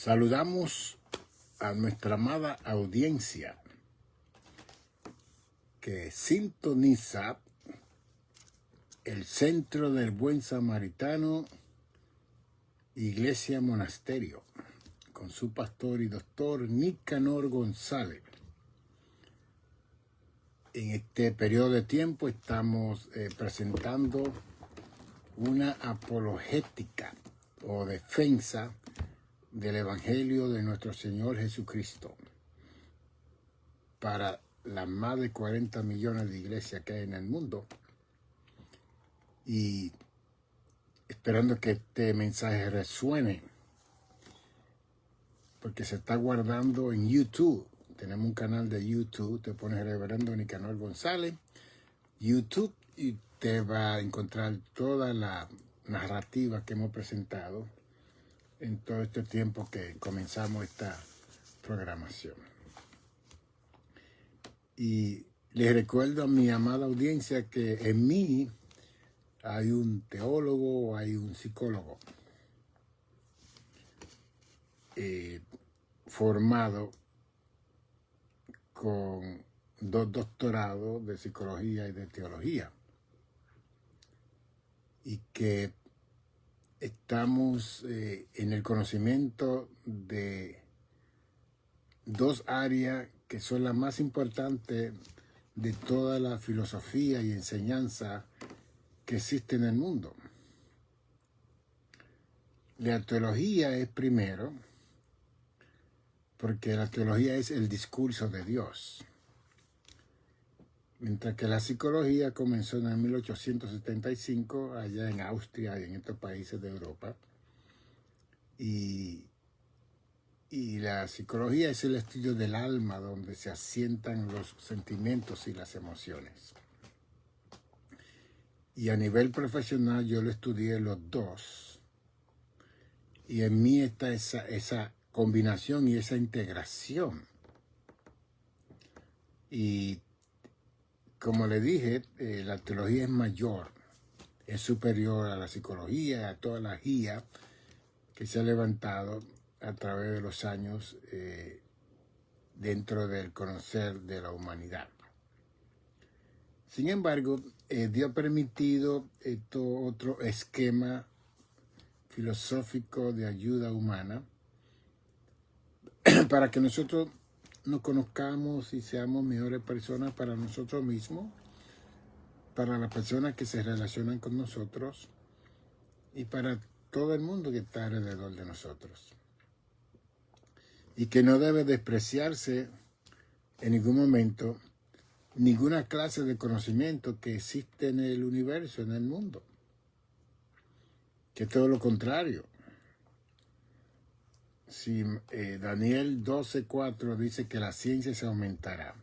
Saludamos a nuestra amada audiencia que sintoniza el Centro del Buen Samaritano, Iglesia Monasterio, con su pastor y doctor Nicanor González. En este periodo de tiempo estamos presentando una apologética o defensa del Evangelio de nuestro Señor Jesucristo para las más de 40 millones de iglesias que hay en el mundo, y esperando que este mensaje resuene, porque se está guardando en YouTube. Tenemos un canal de YouTube, te pones Reverendo Nicanor González, YouTube, y te va a encontrar toda la narrativa que hemos presentado en todo este tiempo que comenzamos esta programación. Y les recuerdo a mi amada audiencia que en mí hay un teólogo, hay un psicólogo formado con 2 doctorados de psicología y de teología, y que estamos en el conocimiento de 2 áreas que son las más importantes de toda la filosofía y enseñanza que existe en el mundo. La teología es primero, porque la teología es el discurso de Dios, mientras que la psicología comenzó en el 1875 allá en Austria y en estos países de Europa, y la psicología es el estudio del alma, donde se asientan los sentimientos y las emociones. Y a nivel profesional yo lo estudié los 2, y en mí está esa combinación y esa integración. Y como le dije, la teología es mayor, es superior a la psicología, a toda la guía que se ha levantado a través de los años dentro del conocer de la humanidad. Sin embargo, Dios ha permitido otro esquema filosófico de ayuda humana para que nosotros nos conozcamos y seamos mejores personas para nosotros mismos, para las personas que se relacionan con nosotros y para todo el mundo que está alrededor de nosotros. Y que no debe despreciarse en ningún momento ninguna clase de conocimiento que existe en el universo, en el mundo. Que todo lo contrario. Si Daniel 12:4 dice que la ciencia se aumentará,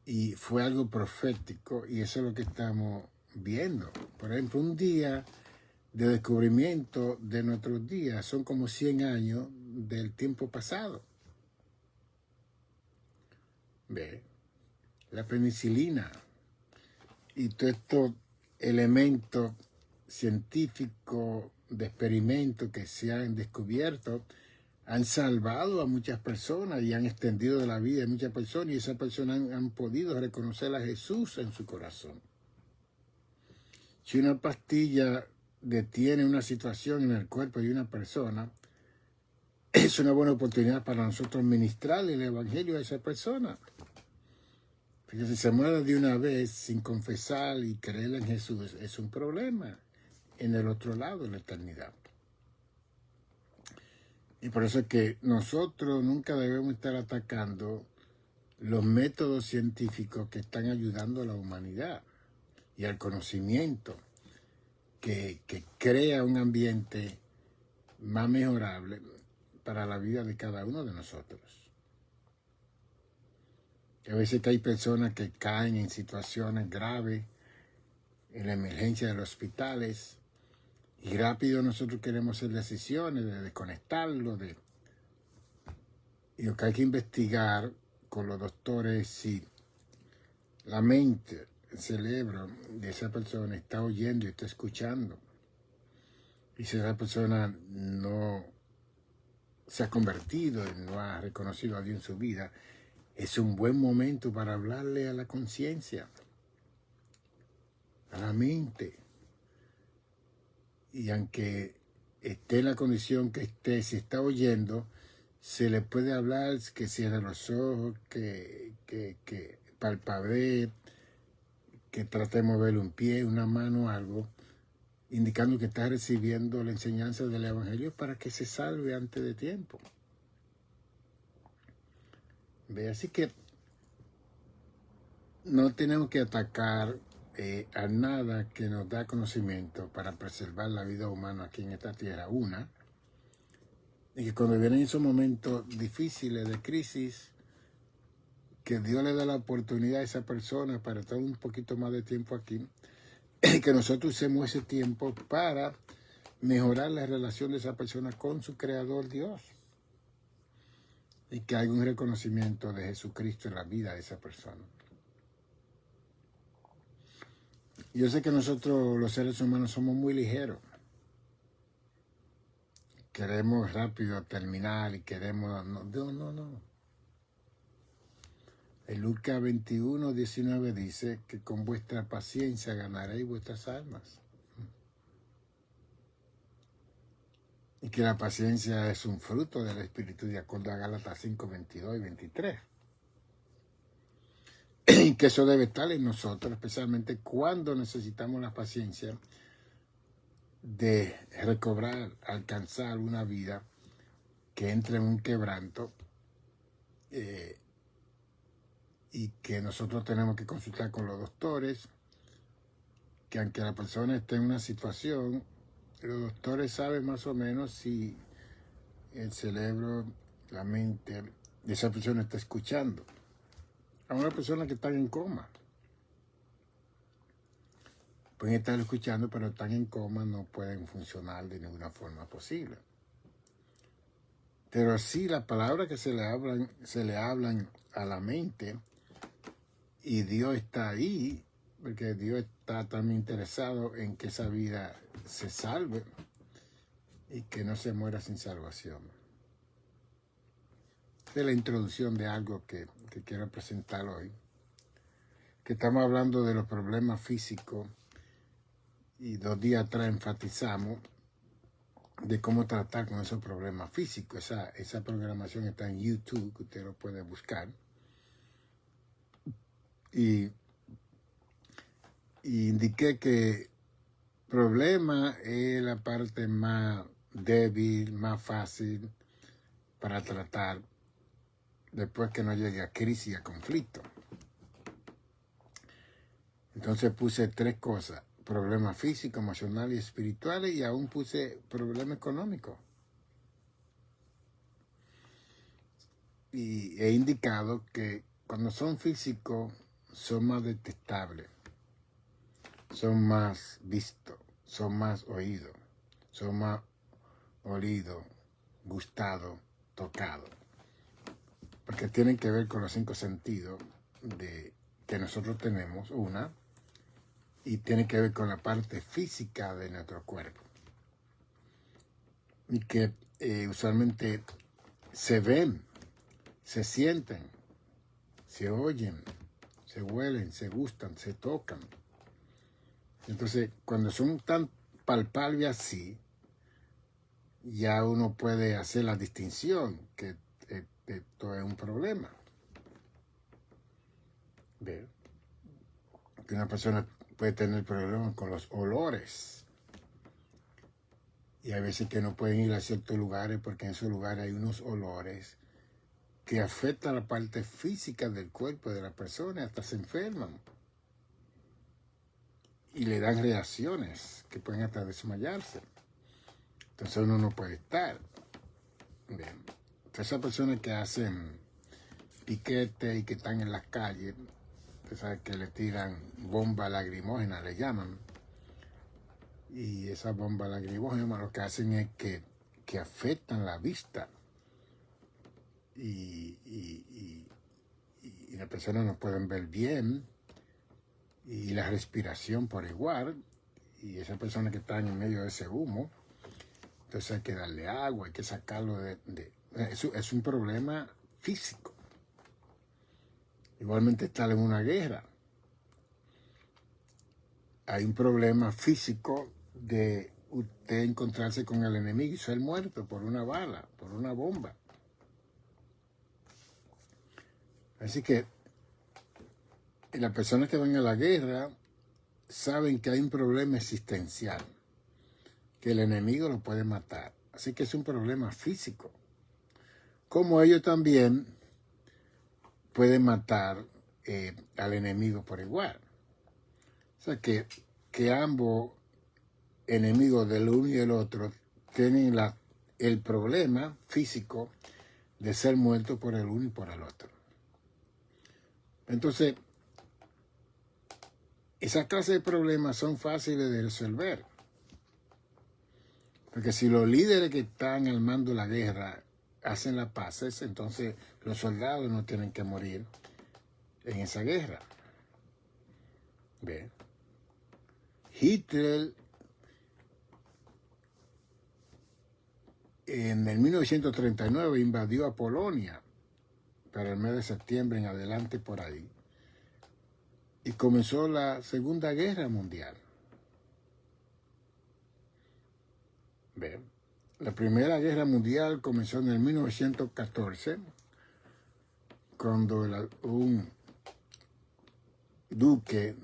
y fue algo profético, y eso es lo que estamos viendo. Por ejemplo, un día de descubrimiento de nuestros días son como 100 años del tiempo pasado. Ve, la penicilina y todos estos elementos científicos de experimento que se han descubierto han salvado a muchas personas y han extendido la vida de muchas personas, y esas personas han podido reconocer a Jesús en su corazón. Si una pastilla detiene una situación en el cuerpo de una persona, es una buena oportunidad para nosotros ministrarle el Evangelio a esa persona. Porque si se muere de una vez sin confesar y creer en Jesús, es un problema en el otro lado de la eternidad. Y por eso es que nosotros nunca debemos estar atacando los métodos científicos que están ayudando a la humanidad y al conocimiento que crea un ambiente más mejorable para la vida de cada uno de nosotros. A veces que hay personas que caen en situaciones graves, en la emergencia de los hospitales, y rápido nosotros queremos hacer decisiones de desconectarlo. Y lo que hay que investigar con los doctores es si la mente, el cerebro de esa persona está oyendo y está escuchando. Y si esa persona no se ha convertido y no ha reconocido a Dios en su vida, es un buen momento para hablarle a la conciencia, a la mente. Y aunque esté en la condición que esté, si está oyendo, se le puede hablar que cierre los ojos, que palpabee, que trate de mover un pie, una mano, algo, indicando que está recibiendo la enseñanza del Evangelio para que se salve antes de tiempo. ¿Ve? Así que no tenemos que atacar a nada que nos da conocimiento para preservar la vida humana aquí en esta tierra. Una, y que cuando vienen esos momentos difíciles de crisis, que Dios le da la oportunidad a esa persona para estar un poquito más de tiempo aquí, y que nosotros usemos ese tiempo para mejorar la relación de esa persona con su Creador Dios. Y que haya un reconocimiento de Jesucristo en la vida de esa persona. Yo sé que nosotros los seres humanos somos muy ligeros. Queremos rápido terminar y queremos... No. En Lucas 21, 19 dice que con vuestra paciencia ganaréis vuestras almas. Y que la paciencia es un fruto del Espíritu, de acuerdo a Gálatas 5, 22 y 23. Y que eso debe estar en nosotros, especialmente cuando necesitamos la paciencia de recobrar, alcanzar una vida que entre en un quebranto y que nosotros tenemos que consultar con los doctores, que aunque la persona esté en una situación, los doctores saben más o menos si el cerebro, la mente de esa persona está escuchando. A una persona que está en coma. Pueden estar escuchando, pero están en coma, no pueden funcionar de ninguna forma posible. Pero sí, las palabras que se le hablan a la mente, y Dios está ahí, porque Dios está también interesado en que esa vida se salve y que no se muera sin salvación. Esta es la introducción de algo que quiero presentar hoy, que estamos hablando de los problemas físicos, y 2 días atrás enfatizamos de cómo tratar con esos problemas físicos. Esa programación está en YouTube, que usted lo puede buscar. Y indiqué que problema es la parte más débil, más fácil para tratar después que no llegue a crisis y a conflicto. Entonces puse 3 cosas: problemas físicos, emocionales y espirituales, y aún puse problemas económicos. Y he indicado que cuando son físicos son más detectables, son más vistos, son más oídos, son más olidos, gustados, tocados. Porque tienen que ver con los 5 sentidos que nosotros tenemos, una, y tiene que ver con la parte física de nuestro cuerpo. Y que usualmente se ven, se sienten, se oyen, se huelen, se gustan, se tocan. Entonces, cuando son tan palpables así, ya uno puede hacer la distinción que esto es un problema. ¿Ve? Que una persona puede tener problemas con los olores. Y hay veces que no pueden ir a ciertos lugares porque en esos lugares hay unos olores que afectan la parte física del cuerpo de la persona, hasta se enferman. Y le dan reacciones que pueden hasta desmayarse. Entonces uno no puede estar. Bien. Entonces esas personas que hacen piquete y que están en las calles, usted sabe que le tiran bombas lacrimógenas, le llaman. Y esas bombas lacrimógenas lo que hacen es que afectan la vista. Y las personas no pueden ver bien. Y la respiración por igual. Y esas personas que están en medio de ese humo, entonces hay que darle agua, hay que sacarlo de Es un problema físico. Igualmente estar en una guerra. Hay un problema físico de usted encontrarse con el enemigo y ser muerto por una bala, por una bomba. Así que las personas que van a la guerra saben que hay un problema existencial, que el enemigo lo puede matar. Así que es un problema físico. Como ellos también pueden matar al enemigo por igual. O sea que ambos enemigos del uno y del otro tienen el problema físico de ser muertos por el uno y por el otro. Entonces, esas clases de problemas son fáciles de resolver. Porque si los líderes que están al mando de la guerra hacen las paces, entonces los soldados no tienen que morir en esa guerra. ¿Ve? Hitler en el 1939 invadió a Polonia para el mes de septiembre en adelante por ahí y comenzó la Segunda Guerra Mundial. ¿Ve? La Primera Guerra Mundial comenzó en el 1914 cuando un duque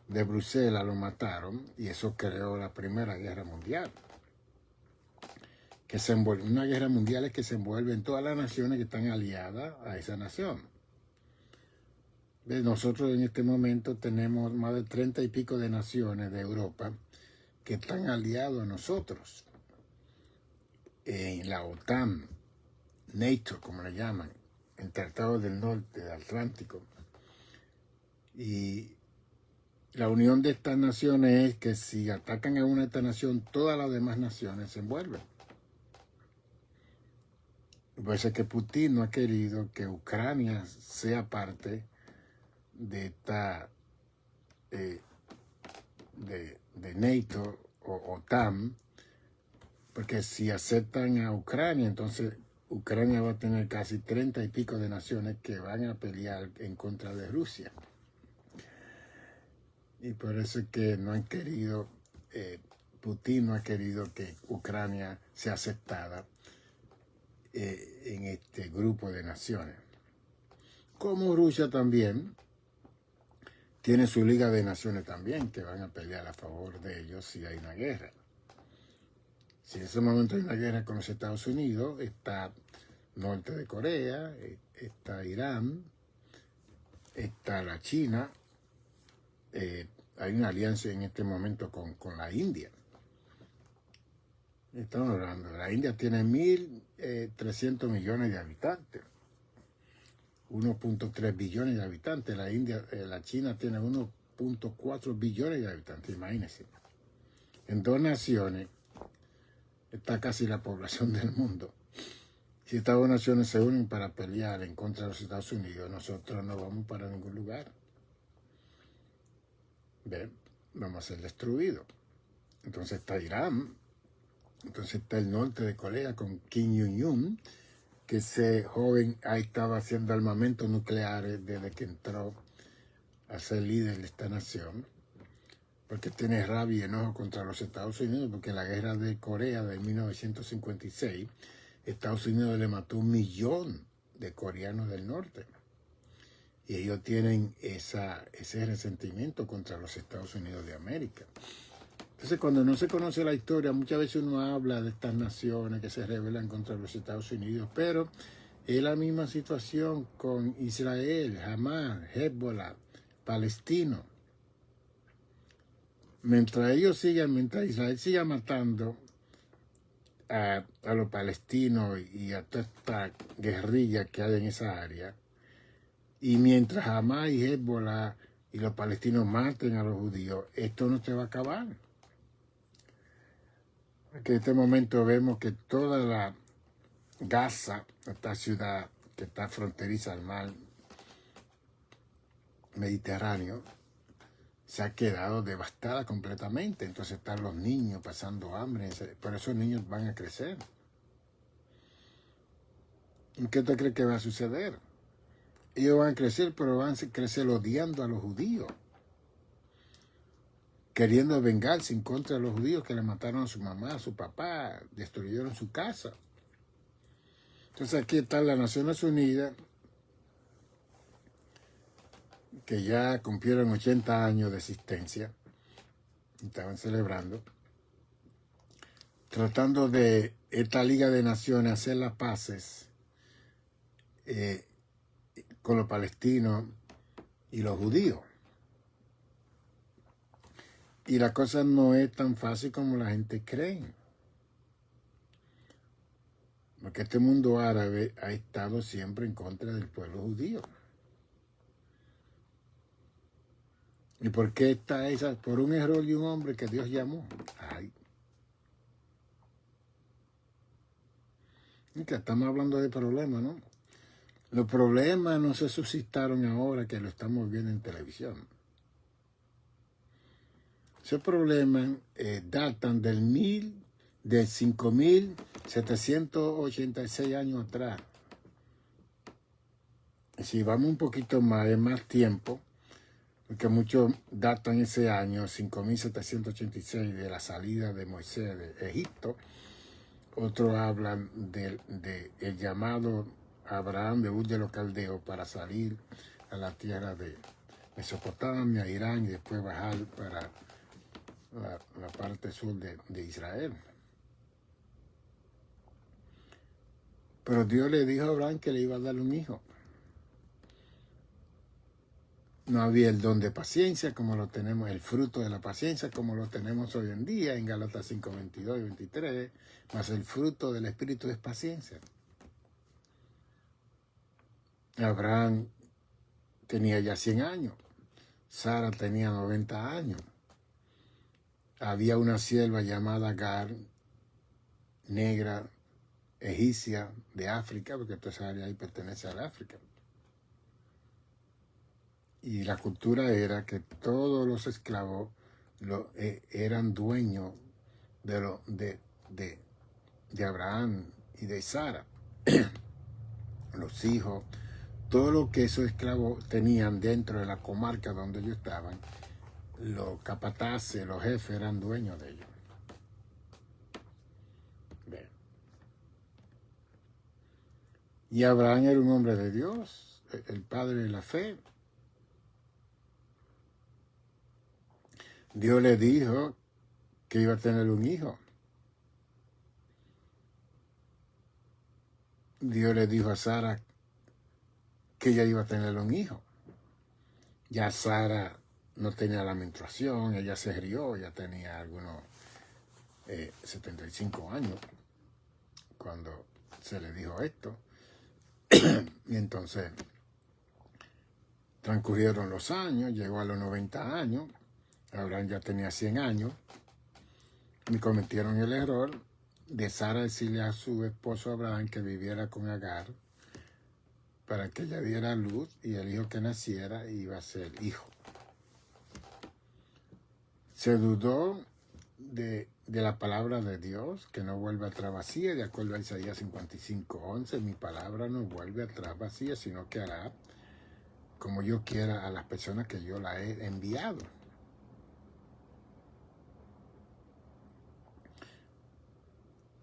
de Bruselas lo mataron y eso creó la Primera Guerra Mundial. Una guerra mundial es que se envuelven todas las naciones que están aliadas a esa nación. Nosotros en este momento tenemos más de 30 y pico de naciones de Europa que están aliados a nosotros. En la OTAN, NATO, como le llaman, el Tratado del Norte, del Atlántico. Y la unión de estas naciones es que si atacan a una de estas naciones, todas las demás naciones se envuelven. Por eso es que Putin no ha querido que Ucrania sea parte de esta de NATO o OTAN, porque si aceptan a Ucrania, entonces Ucrania va a tener casi 30 y pico de naciones que van a pelear en contra de Rusia. Y por eso es que no han querido, Putin no ha querido que Ucrania sea aceptada en este grupo de naciones. Como Rusia también tiene su Liga de Naciones también, que van a pelear a favor de ellos si hay una guerra. Si en ese momento hay una guerra con los Estados Unidos, está Norte de Corea, está Irán, está la China, hay una alianza en este momento con la India. Estamos hablando, la India tiene 1.300 millones de habitantes, 1.3 billones de habitantes. La China tiene 1.4 billones de habitantes, imagínense. En dos naciones está casi la población del mundo. Si estas dos naciones se unen para pelear en contra de los Estados Unidos, nosotros no vamos para ningún lugar. ¿Ven? Vamos a ser destruidos. Entonces está Irán, entonces está el norte de Corea con Kim Jong-un, que ese joven ahí estaba haciendo armamentos nucleares desde que entró a ser líder de esta nación, porque tiene rabia y enojo contra los Estados Unidos, porque en la guerra de Corea de 1956, Estados Unidos le mató 1 millón de coreanos del norte. Y ellos tienen ese resentimiento contra los Estados Unidos de América. Entonces, cuando no se conoce la historia, muchas veces uno habla de estas naciones que se rebelan contra los Estados Unidos, pero es la misma situación con Israel, Hamas, Hezbollah, palestino. Mientras Israel siga matando a los palestinos y a toda esta guerrilla que hay en esa área, y mientras Hamas y Hezbollah y los palestinos maten a los judíos, esto no se va a acabar. Porque en este momento vemos que toda la Gaza, esta ciudad que está fronteriza al mar Mediterráneo, se ha quedado devastada completamente. Entonces están los niños pasando hambre, pero esos niños van a crecer. ¿Qué usted cree que va a suceder? Ellos van a crecer, pero van a crecer odiando a los judíos, queriendo vengarse en contra de los judíos que le mataron a su mamá, a su papá, destruyeron su casa. Entonces aquí están las Naciones Unidas, que ya cumplieron 80 años de existencia, y estaban celebrando, tratando de esta Liga de Naciones hacer las paces con los palestinos y los judíos. Y la cosa no es tan fácil como la gente cree. Porque este mundo árabe ha estado siempre en contra del pueblo judío. ¿Y por qué está esa? Por un error de un hombre que Dios llamó. Ay. Y que estamos hablando de problemas, ¿no? Los problemas no se suscitaron ahora que lo estamos viendo en televisión. Esos problemas datan de 5.786 años atrás. Si vamos un poquito más, es más tiempo, porque muchos datan ese año, 5.786, de la salida de Moisés de Egipto. Otros hablan del llamado Abraham de Ur de los Caldeos para salir a la tierra de Mesopotamia, Irán, y después bajar para la parte sur de Israel. Pero Dios le dijo a Abraham que le iba a dar un hijo. No había el don de paciencia como lo tenemos, el fruto de la paciencia como lo tenemos hoy en día en Gálatas 5, 22 y 23, más el fruto del Espíritu es paciencia. Abraham tenía ya 100 años, Sara tenía 90 años. Había una sierva llamada Agar, negra, egipcia, de África, porque toda esa área ahí pertenece al África. Y la cultura era que todos los esclavos eran dueños de Abraham y de Sara. Los hijos, todo lo que esos esclavos tenían dentro de la comarca donde ellos estaban, los capataces, los jefes eran dueños de ellos. Bien. Y Abraham era un hombre de Dios, el padre de la fe. Dios le dijo que iba a tener un hijo. Dios le dijo a Sara que ella iba a tener un hijo. Ya Sara no tenía la menstruación, ella se rió, ya tenía algunos 75 años cuando se le dijo esto. Y entonces transcurrieron los años, llegó a los 90 años, Abraham ya tenía 100 años, y cometieron el error de Sara decirle a su esposo Abraham que viviera con Agar para que ella diera luz y el hijo que naciera iba a ser hijo. Se dudó de la palabra de Dios, que no vuelve atrás vacía, de acuerdo a Isaías 55:11, mi palabra no vuelve atrás vacía, sino que hará como yo quiera a las personas que yo la he enviado.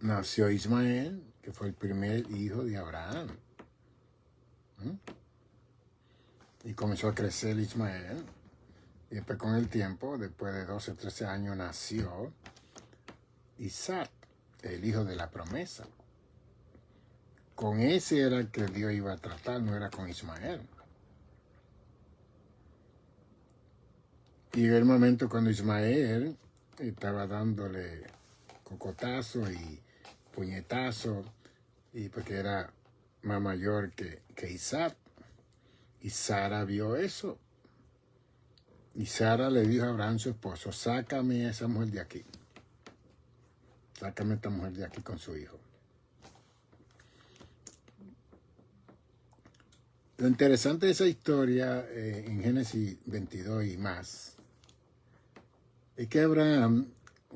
Nació Ismael, que fue el primer hijo de Abraham. Y comenzó a crecer Ismael. Y después con el tiempo, después de 12, 13 años, nació Isaac, el hijo de la promesa. Con ese era el que Dios iba a tratar, no era con Ismael. Y llegó el momento cuando Ismael estaba dándole cocotazo y puñetazo, y porque era más mayor que Isaac. Y Sara vio eso. Y Sara le dijo a Abraham, su esposo, sácame a esa mujer de aquí. Sácame a esta mujer de aquí con su hijo. Lo interesante de esa historia en Génesis 22 y más es que Abraham,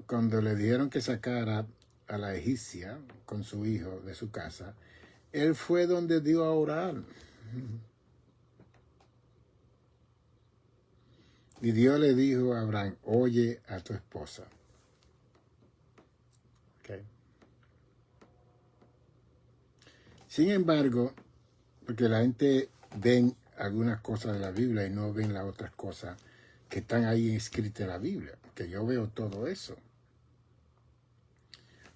cuando le dijeron que sacara a la egipcia con su hijo de su casa, él fue donde Dios a orar. Y Dios le dijo a Abraham, oye a tu esposa. Okay. Sin embargo, porque la gente ven algunas cosas de la Biblia y no ven las otras cosas que están ahí escritas en la Biblia, porque yo veo todo eso.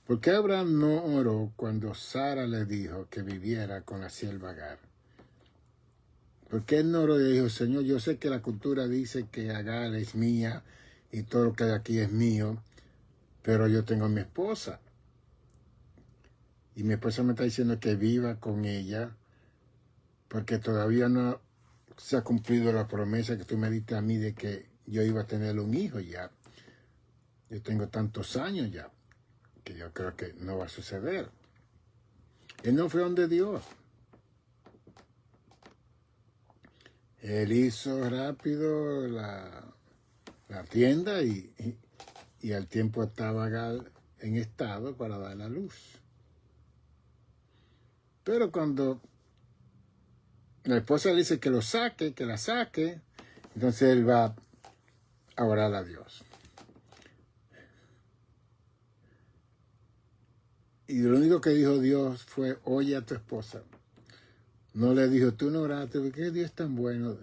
¿Por qué Abraham no oró cuando Sara le dijo que viviera con la sierva Agar? ¿Por qué él no oró y dijo, Señor, yo sé que la cultura dice que Agar es mía y todo lo que hay aquí es mío, pero yo tengo a mi esposa? Y mi esposa me está diciendo que viva con ella porque todavía no se ha cumplido la promesa que tú me diste a mí de que yo iba a tener un hijo ya. Yo tengo tantos años ya que yo creo que no va a suceder. Él no fue donde Dios. Él hizo rápido la tienda y al tiempo estaba Agar en estado para dar la luz. Pero cuando la esposa le dice que lo saque, que la saque, entonces él va a orar a Dios. Y lo único que dijo Dios fue, oye a tu esposa. No le dijo, tú no oraste, porque Dios es tan bueno.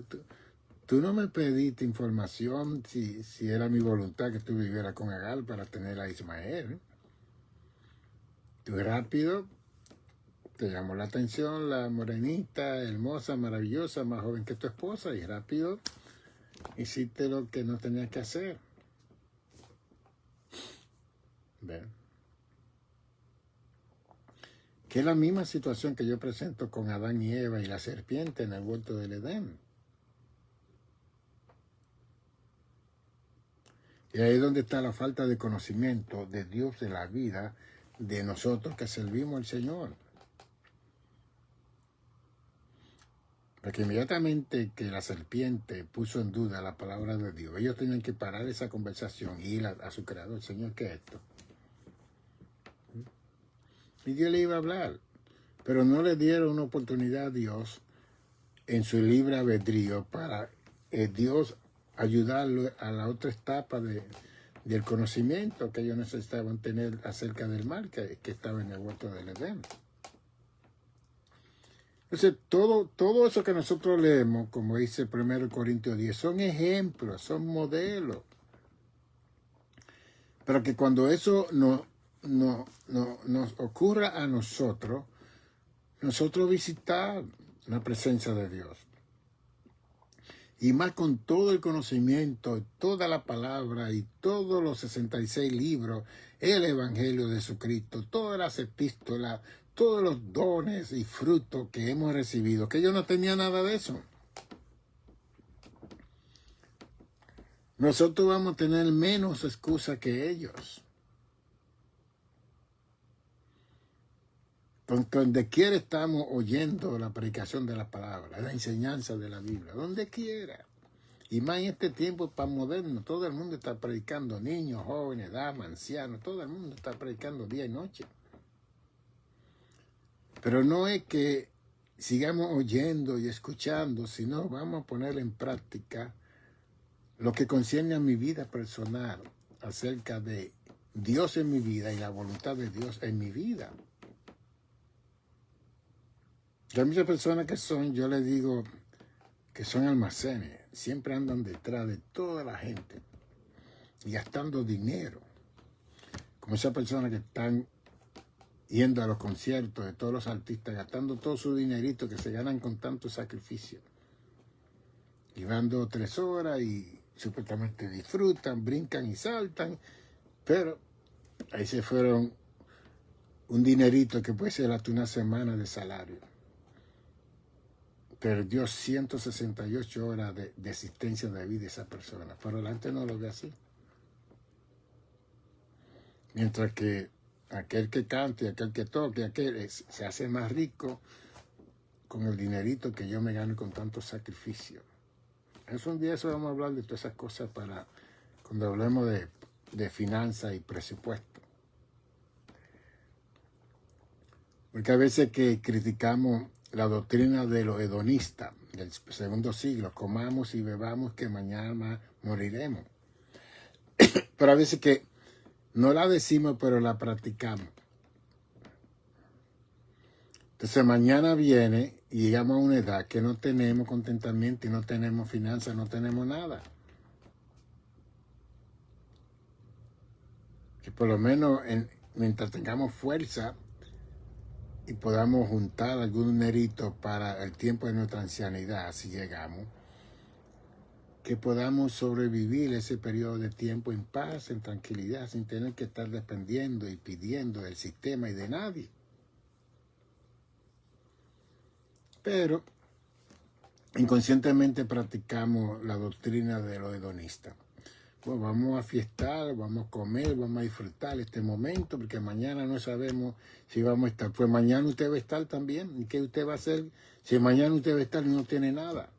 Tú no me pediste información si era mi voluntad que tú vivieras con Agar para tener a Ismael. Tú rápido te llamó la atención la morenita, hermosa, maravillosa, más joven que tu esposa, y rápido hiciste lo que no tenías que hacer. ¿Ven? Que es la misma situación que yo presento con Adán y Eva y la serpiente en el huerto del Edén. Y ahí es donde está la falta de conocimiento de Dios de la vida de nosotros que servimos al Señor. Porque inmediatamente que la serpiente puso en duda la palabra de Dios, ellos tenían que parar esa conversación y ir a su creador. Señor, ¿qué es esto? Y Dios le iba a hablar, pero no le dieron una oportunidad a Dios en su libre albedrío para Dios ayudarlo a la otra etapa del conocimiento que ellos necesitaban tener acerca del mal que estaba en el huerto del Edén. Entonces, todo eso que nosotros leemos, como dice 1 Corintios 10, son ejemplos, son modelos. Pero que cuando eso nos ocurra a nosotros visitar la presencia de Dios. Y más con todo el conocimiento, toda la palabra y todos los 66 libros, el Evangelio de Jesucristo, todas las epístolas, todos los dones y frutos que hemos recibido, que yo no tenía nada de eso. Nosotros vamos a tener menos excusa que ellos. Donde quiera estamos oyendo la predicación de la palabra, la enseñanza de la Biblia, donde quiera. Y más en este tiempo tan moderno, todo el mundo está predicando, niños, jóvenes, damas, ancianos, todo el mundo está predicando día y noche. Pero no es que sigamos oyendo y escuchando, sino vamos a poner en práctica lo que concierne a mi vida personal acerca de Dios en mi vida y la voluntad de Dios en mi vida. Hay muchas personas que yo les digo que son almacenes, siempre andan detrás de toda la gente y gastando dinero, como esas personas que están yendo a los conciertos de todos los artistas, gastando todo su dinerito que se ganan con tanto sacrificio, y van 2 o 3 horas y supuestamente disfrutan, brincan y saltan, pero ahí se fueron un dinerito que puede ser hasta una semana de salario. Perdió 168 horas de existencia de vida esa persona, pero la gente no lo ve así. Mientras que aquel que cante, aquel que toque, aquel se hace más rico con el dinerito que yo me gano con tanto sacrificio. Es un día eso vamos a hablar de todas esas cosas para cuando hablemos de finanzas y presupuesto. Porque a veces que criticamos la doctrina de los hedonistas del segundo siglo, comamos y bebamos que mañana moriremos. Pero a veces que no la decimos, pero la practicamos. Entonces mañana viene y llegamos a una edad que no tenemos contentamiento y no tenemos finanzas, no tenemos nada. Que por lo menos mientras tengamos fuerza y podamos juntar algún dinerito para el tiempo de nuestra ancianidad, si llegamos, que podamos sobrevivir ese periodo de tiempo en paz, en tranquilidad, sin tener que estar dependiendo y pidiendo del sistema y de nadie. Pero inconscientemente practicamos la doctrina de los hedonistas. Pues vamos a fiestar, vamos a comer, vamos a disfrutar este momento, porque mañana no sabemos si vamos a estar. Pues mañana usted va a estar también. ¿Y qué usted va a hacer si mañana usted va a estar y no tiene nada?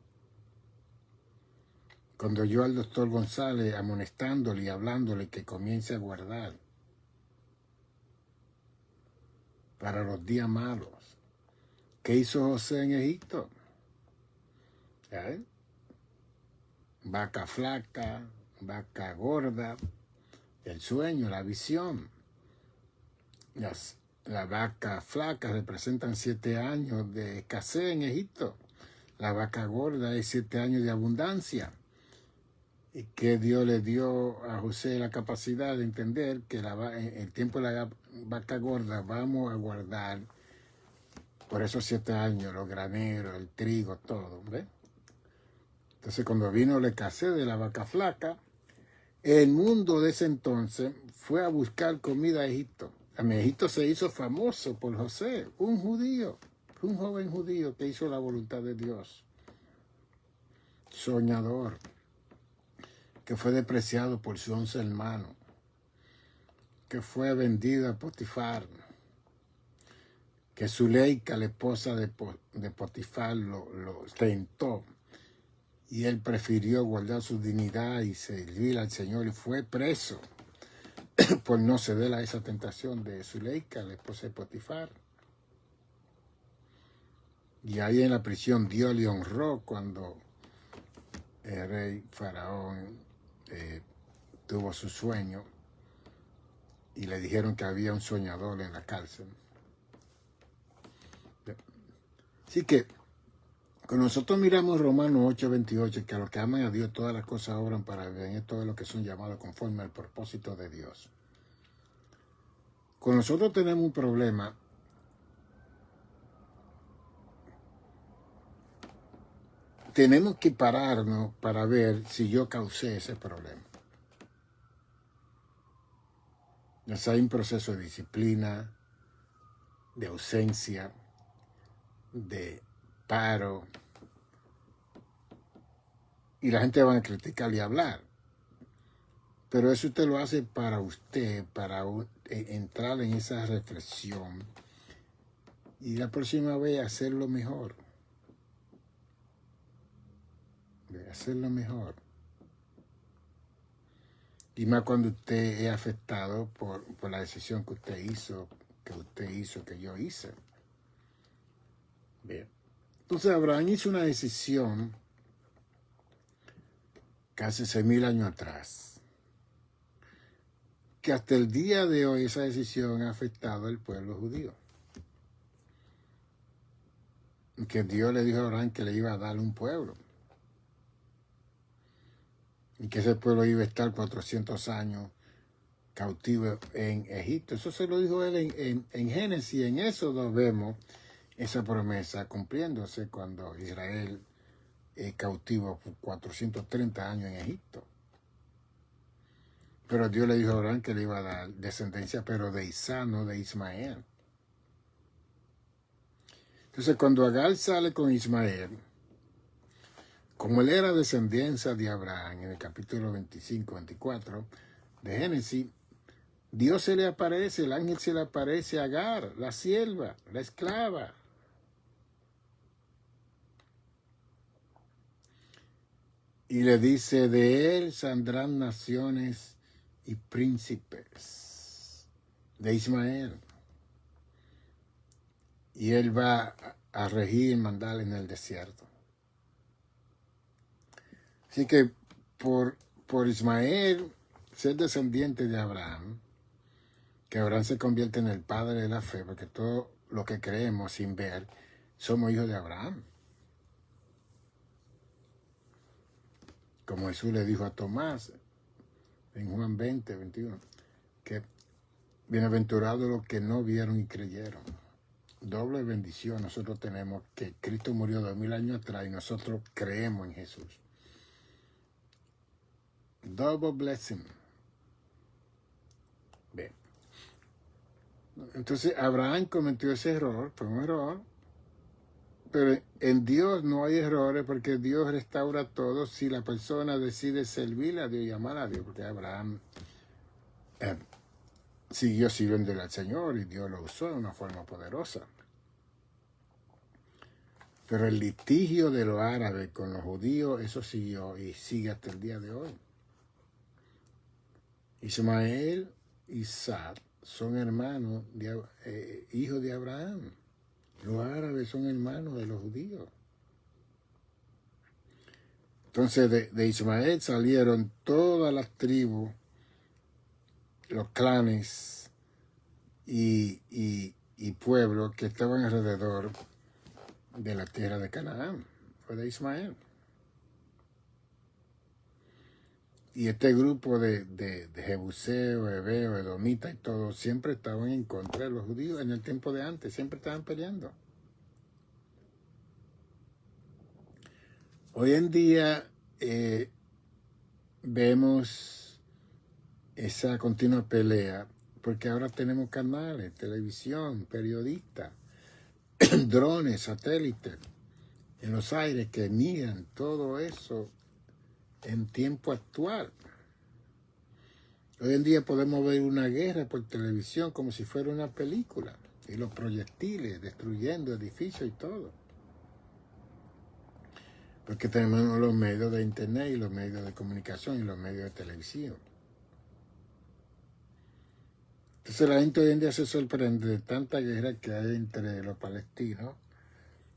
Cuando yo al doctor González amonestándole y hablándole que comience a guardar para los días malos. ¿Qué hizo José en Egipto? ¿Eh? Vaca flaca, vaca gorda, el sueño, la visión. Las vacas flacas representan 7 años de escasez en Egipto. La vaca gorda es 7 años de abundancia. Y que Dios le dio a José la capacidad de entender que el tiempo de la vaca gorda vamos a guardar por esos 7 años los graneros, el trigo, todo. ¿Ves? Entonces cuando vino la escasez de la vaca flaca, el mundo de ese entonces fue a buscar comida a Egipto. Egipto se hizo famoso por José, un judío, un joven judío que hizo la voluntad de Dios. Soñador, que fue despreciado por sus 11 hermanos, que fue vendido a Potifar, que Zuleika, la esposa de Potifar, lo tentó. Y él prefirió guardar su dignidad y servir al Señor y fue preso por no ceder a esa tentación de Zuleika, la esposa de Potifar. Y ahí en la prisión Dios le honró cuando el rey Faraón tuvo su sueño y le dijeron que había un soñador en la cárcel. Así que cuando nosotros miramos Romanos 8:28, que a los que aman a Dios todas las cosas obran para bien, todo lo que son llamados conforme al propósito de Dios. Cuando nosotros tenemos un problema, tenemos que pararnos para ver si yo causé ese problema. Ya sea hay un proceso de disciplina, de ausencia, de paro, y la gente va a criticar y hablar. Pero eso usted lo hace para usted, para entrar en esa reflexión y la próxima vez hacerlo mejor. Hacerlo mejor. Y más cuando usted es afectado por la decisión que usted hizo, que yo hice. Bien. Entonces Abraham hizo una decisión casi 6,000 años atrás, que hasta el día de hoy esa decisión ha afectado al pueblo judío. Que Dios le dijo a Abraham que le iba a dar un pueblo. Y que ese pueblo iba a estar 400 años cautivo en Egipto. Eso se lo dijo él en Génesis. En Éxodo vemos esa promesa cumpliéndose cuando Israel es cautivo por 430 años en Egipto. Pero Dios le dijo a Abraham que le iba a dar descendencia, pero de Isaac, no de Ismael. Entonces cuando Agar sale con Ismael, como él era descendencia de Abraham, en el capítulo 25-24 de Génesis, Dios se le aparece, el ángel se le aparece a Agar, la sierva, la esclava. Y le dice, de él saldrán naciones y príncipes, de Ismael. y él va a regir y mandar en el desierto. Así que por Ismael ser descendiente de Abraham, que Abraham se convierte en el padre de la fe, porque todo lo que creemos sin ver, somos hijos de Abraham. Como Jesús le dijo a Tomás en Juan 20, 21, que bienaventurados los que no vieron y creyeron. Doble bendición nosotros tenemos, que Cristo murió 2000 años atrás y nosotros creemos en Jesús. Double blessing. Bien. Entonces Abraham cometió ese error, fue un error, pero en Dios no hay errores, porque Dios restaura todo si la persona decide servirle a Dios y amar a Dios, porque Abraham siguió sirviéndole al Señor y Dios lo usó de una forma poderosa. Pero el litigio de los árabes con los judíos, eso siguió y sigue hasta el día de hoy. Ismael y Isaac son hermanos, hijos de Abraham. Los árabes son hermanos de los judíos. Entonces de Ismael salieron todas las tribus, los clanes y pueblos que estaban alrededor de la tierra de Canaán. Fue de Ismael. Y este grupo de Jebuseo, Heveo, Edomita y todo, siempre estaban en contra de los judíos en el tiempo de antes, siempre estaban peleando. Hoy en día vemos esa continua pelea, porque ahora tenemos canales, televisión, periodistas, drones, satélites en los aires que miran todo eso en tiempo actual. Hoy en día podemos ver una guerra por televisión como si fuera una película, y los proyectiles destruyendo edificios y todo. Porque tenemos los medios de internet y los medios de comunicación y los medios de televisión. Entonces la gente hoy en día se sorprende de tanta guerra que hay entre los palestinos,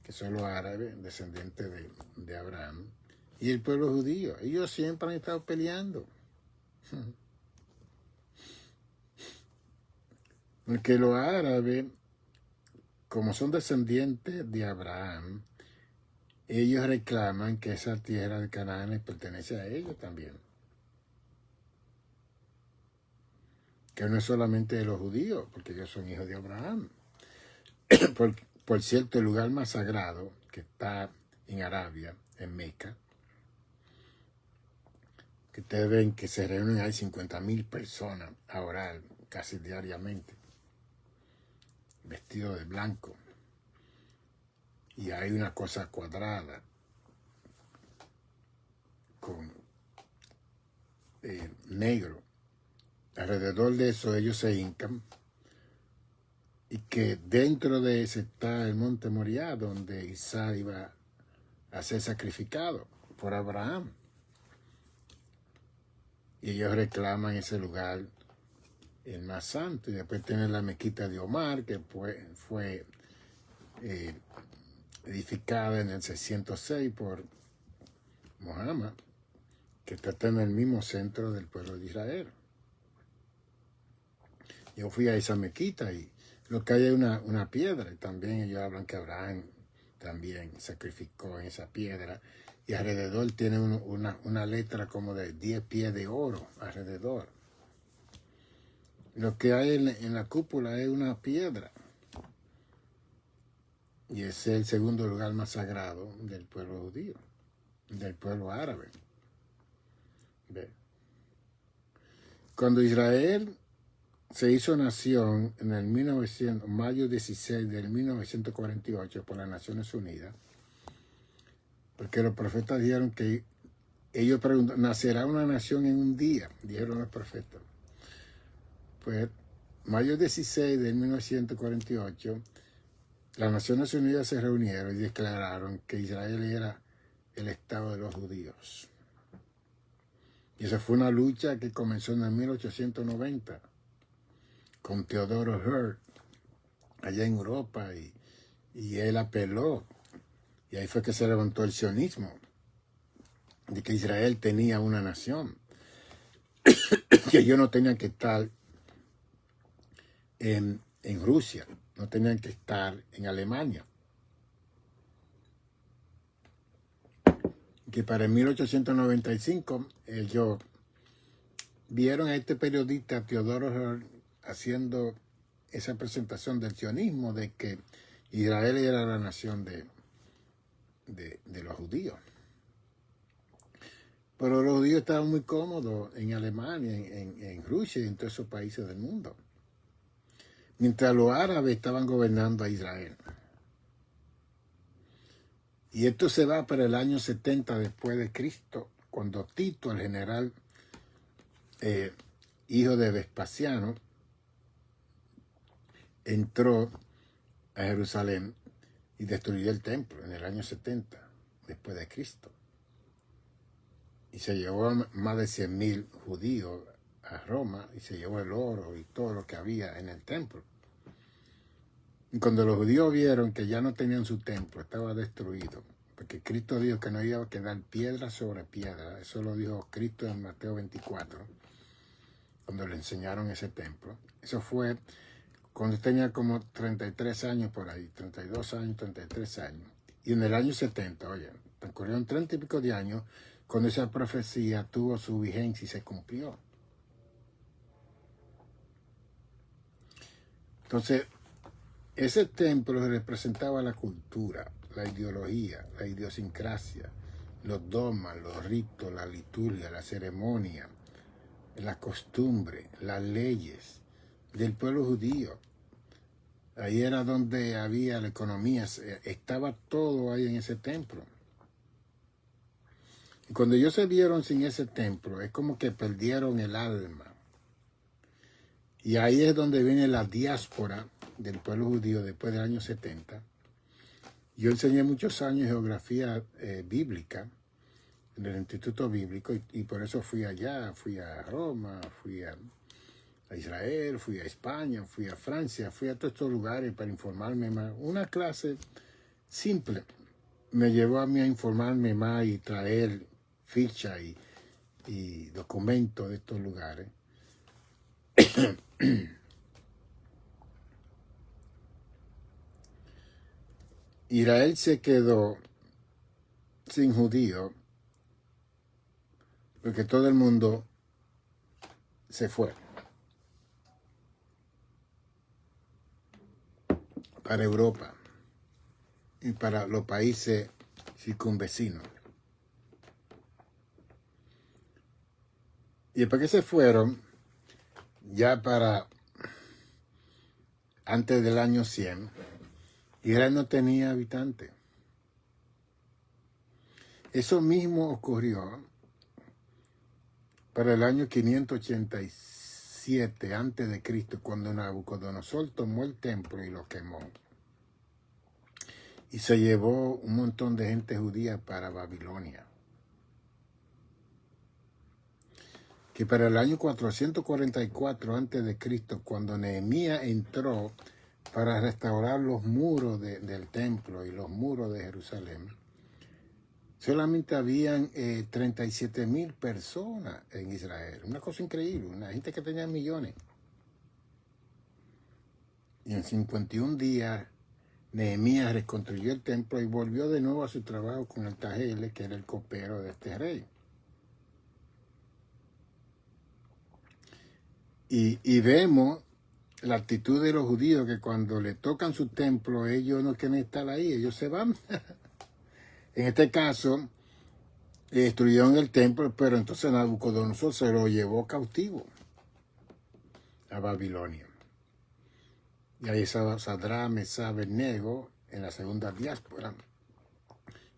que son los árabes, descendientes de Abraham, y el pueblo judío. Ellos siempre han estado peleando. Porque los árabes, como son descendientes de Abraham, ellos reclaman que esa tierra de Canaán les pertenece a ellos también. Que no es solamente de los judíos, porque ellos son hijos de Abraham. Por cierto, el lugar más sagrado que está en Arabia, en Meca, que ustedes ven que se reúnen ahí 50,000 personas a orar casi diariamente, vestidos de blanco. Y hay una cosa cuadrada con negro. Alrededor de eso ellos se hincan, y que dentro de ese está el monte Moriah, donde Isaac iba a ser sacrificado por Abraham. Y ellos reclaman ese lugar el más santo. Y después tienen la mezquita de Omar, que fue edificada en el 606 por Muhammad, que está en el mismo centro del pueblo de Israel. Yo fui a esa mezquita y lo que hay es una piedra, y también ellos hablan que Abraham también sacrificó en esa piedra, y alrededor tiene una letra como de 10 pies de oro alrededor. Lo que hay en la cúpula es una piedra, y ese es el segundo lugar más sagrado del pueblo judío, del pueblo árabe. ¿Ve? Cuando Israel se hizo nación en el mayo 16 del 1948 por las Naciones Unidas, porque los profetas dijeron que ellos preguntaron, ¿nacerá una nación en un día? Dijeron los profetas. Pues mayo 16 del 1948, las Naciones Unidas se reunieron y declararon que Israel era el Estado de los judíos. Y esa fue una lucha que comenzó en el 1890 con Teodoro Herz allá en Europa, y Y él apeló. Y ahí fue que se levantó el sionismo, de que Israel tenía una nación, que ellos no tenían que estar en Rusia, no tenían que estar en Alemania. Que para el 1895 ellos vieron a este periodista Theodor Herzl haciendo esa presentación del sionismo de que Israel era la nación de los judíos. Pero los judíos estaban muy cómodos en Alemania, en Rusia y en todos esos países del mundo, mientras los árabes estaban gobernando a Israel. Y esto se va para el año 70 después de Cristo, cuando Tito, el general hijo de Vespasiano, entró a Jerusalén y destruyó el templo en el año 70 después de Cristo. Y se llevó a más de 100,000 judíos a Roma y se llevó el oro y todo lo que había en el templo. Y cuando los judíos vieron que ya no tenían su templo, estaba destruido, porque Cristo dijo que no iba a quedar piedra sobre piedra. Eso lo dijo Cristo en Mateo 24, cuando le enseñaron ese templo. Eso fue cuando tenía como 33 años por ahí, 32 años, 33 años. Y en el año 70, oye, transcurrieron 30 y pico de años, cuando esa profecía tuvo su vigencia y se cumplió. Entonces, ese templo representaba la cultura, la ideología, la idiosincrasia, los dogmas, los ritos, la liturgia, la ceremonia, la costumbre, las leyes del pueblo judío. Ahí era donde había la economía, estaba todo ahí en ese templo. Y cuando ellos se vieron sin ese templo, es como que perdieron el alma. Y ahí es donde viene la diáspora del pueblo judío después del año 70. Yo enseñé muchos años geografía bíblica en el Instituto Bíblico y por eso fui allá, fui a Roma, fui a Israel, fui a España, fui a Francia, fui a todos estos lugares para informarme más. Una clase simple me llevó a mí a informarme más y traer ficha y documentos de estos lugares. Israel se quedó sin judíos porque todo el mundo se fue para Europa y para los países circunvecinos. Y después que se fueron, ya para antes del año 100, Israel no tenía habitantes. Eso mismo ocurrió para el año 587 antes de Cristo, cuando Nabucodonosor tomó el templo y lo quemó. Y se llevó un montón de gente judía para Babilonia. Que para el año 444 antes de Cristo, cuando Nehemías entró para restaurar los muros del templo y los muros de Jerusalén, solamente habían 37,000 personas en Israel. Una cosa increíble, una gente que tenía millones. Y en 51 días, Nehemías reconstruyó el templo y volvió de nuevo a su trabajo con el Tajele, que era el copero de este rey. Y vemos la actitud de los judíos, que cuando le tocan su templo, ellos no quieren estar ahí, ellos se van. En este caso, destruyeron el templo, pero entonces Nabucodonosor se lo llevó cautivo a Babilonia. Y ahí estaba Sadrach, Mesach, Abednego en la segunda diáspora,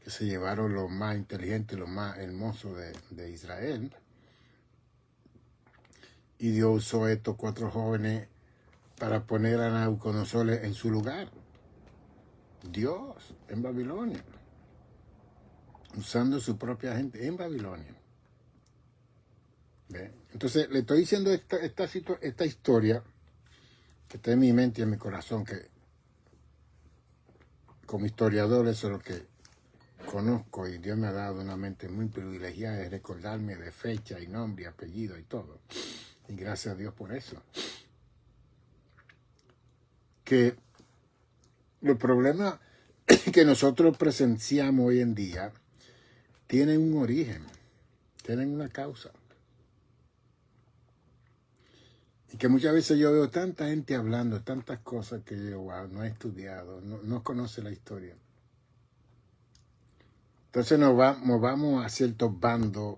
que se llevaron los más inteligentes y los más hermosos de Israel. Y Dios usó estos 4 jóvenes para poner a Nabucodonosor en su lugar. Dios, en Babilonia. Usando su propia gente en Babilonia. ¿Ve? Entonces, le estoy diciendo esta historia que está en mi mente y en mi corazón, que como historiador, eso es lo que conozco, y Dios me ha dado una mente muy privilegiada de recordarme de fecha y nombre y apellido y todo. Y gracias a Dios por eso. Que los problemas que nosotros presenciamos hoy en día tienen un origen, tienen una causa. Y que muchas veces yo veo tanta gente hablando, tantas cosas que yo, wow, no he estudiado, no conoce la historia. Entonces nos vamos a ciertos bandos,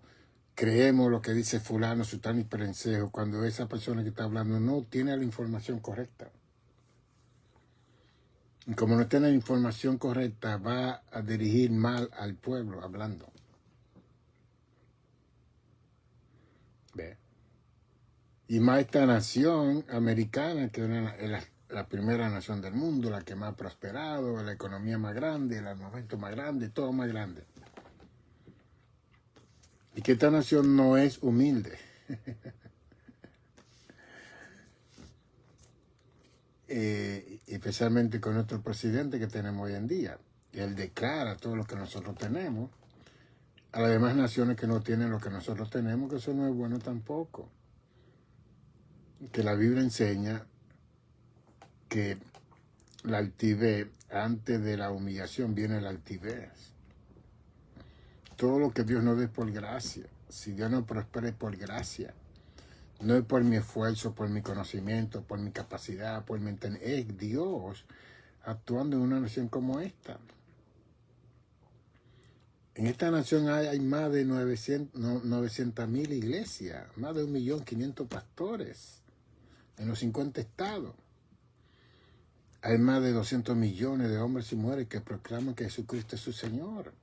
creemos lo que dice fulano, sutano y perencejo, cuando esa persona que está hablando no tiene la información correcta. Y como no tiene la información correcta, va a dirigir mal al pueblo hablando. ¿Ve? Y más esta nación americana, que es la primera nación del mundo, la que más ha prosperado, la economía más grande, el armamento más grande, todo más grande. Y que esta nación no es humilde. Especialmente con nuestro presidente que tenemos hoy en día. Él declara todo lo que nosotros tenemos a las demás naciones que no tienen lo que nosotros tenemos, que eso no es bueno tampoco. Que la Biblia enseña que la altivez, antes de la humillación viene la altivez. Todo lo que Dios nos dé por gracia. Si Dios nos prospera es por gracia. No es por mi esfuerzo, por mi conocimiento, por mi capacidad, por mi entendimiento. Es Dios actuando en una nación como esta. En esta nación hay más de 900,000 iglesias, más de 1.500.000 pastores en los 50 estados. Hay más de 200 millones de hombres y mujeres que proclaman que Jesucristo es su Señor.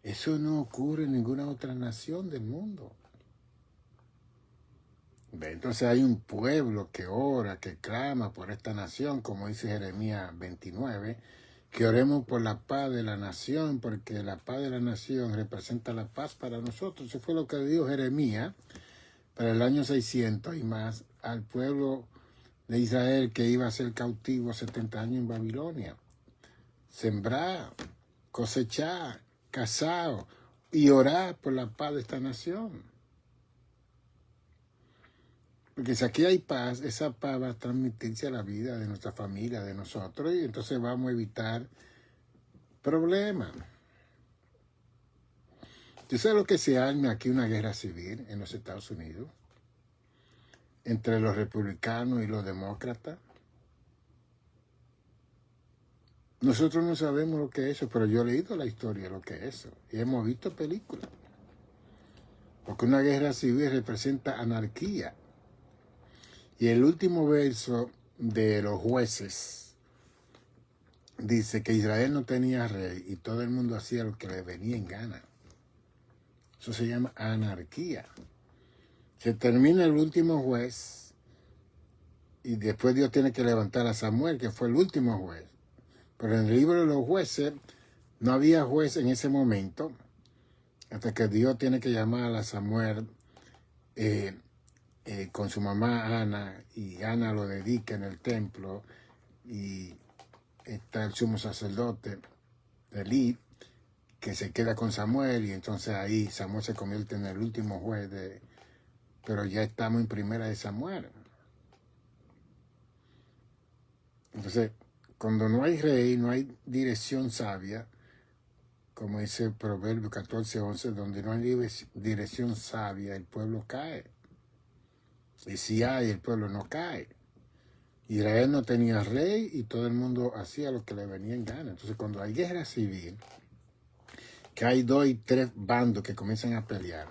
Eso no ocurre en ninguna otra nación del mundo. Entonces hay un pueblo que ora, que clama por esta nación, como dice Jeremías 29, que oremos por la paz de la nación, porque la paz de la nación representa la paz para nosotros. Eso fue lo que dijo Jeremías para el año 600 y más al pueblo de Israel que iba a ser cautivo 70 años en Babilonia. Sembrar, cosechar, cazar y orar por la paz de esta nación. Porque si aquí hay paz, esa paz va a transmitirse a la vida de nuestra familia, de nosotros, y entonces vamos a evitar problemas. ¿Tú sabes lo que se arma aquí una guerra civil en los Estados Unidos? Entre los republicanos y los demócratas. Nosotros no sabemos lo que es eso, pero yo he leído la historia de lo que es eso. Y hemos visto películas. Porque una guerra civil representa anarquía. Y el último verso de los Jueces dice que Israel no tenía rey y todo el mundo hacía lo que le venía en gana. Eso se llama anarquía. Se termina el último juez y después Dios tiene que levantar a Samuel, que fue el último juez. Pero en el libro de los jueces no había juez en ese momento, hasta que Dios tiene que llamar a Samuel con su mamá Ana, y Ana lo dedica en el templo, y está el sumo sacerdote, Elí, que se queda con Samuel, y entonces ahí Samuel se convierte en el último juez, pero ya estamos en primera de Samuel. Entonces, cuando no hay rey, no hay dirección sabia, como dice el Proverbio 14:11, donde no hay dirección sabia, el pueblo cae. Y si hay, el pueblo no cae. Israel no tenía rey y todo el mundo hacía lo que le venía en gana. Entonces, cuando hay guerra civil, que hay 2 y 3 bandos que comienzan a pelear,